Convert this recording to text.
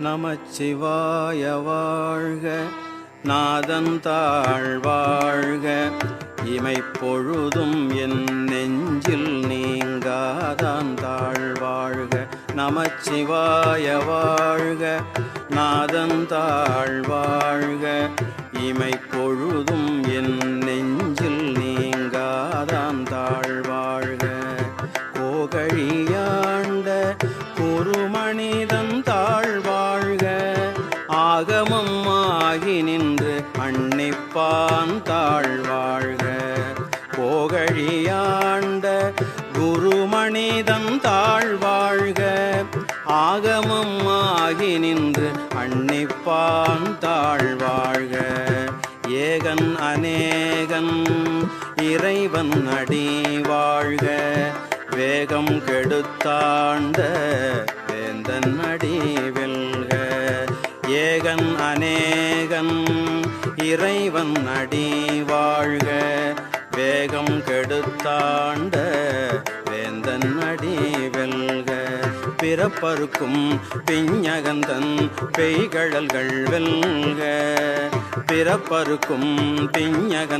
நமச்சிவாய வாழ்க. நாதன் தாழ் வாழ்க. இமைப்பொழுதும் என் நெஞ்சில் நீங்காதான் தாழ் வாழ்க. நமச்சிவாய வாழ்க. நாதன் தாழ் வாழ்க. இமைப்பொழுதும் என் நெஞ்சில் நீங்காதான் தாழ் வாழ்க. கோகழியாண்ட குருமனிதன் தாழ் வாழ்க. ஆகமம் ஆகி நின்று அன்னிப்பான் தாழ் வாழ்க. கோகழியாண்ட குருமனிதன் தாழ் வாழ்க. ஆகமம் ஆகி நின்று அன்னிப்பான் தாழ் வாழ்க. ஏகன் அநேகன் இறைவன் அடி வாழ்க. வேகம் கெடுத்தாண்ட வேந்தன் அடி வெல்க. ஏகன் அநேகன் இறைவன் அடி வாழ்க. வேகம் கெடுத்தாண்ட வேந்தன் அடி வெல்க. பிறப்பருக்கும் பிஞகந்தன் பெய்கழல்கள் வெல்க. பிறப்பருக்கும் பிஞகந்தன்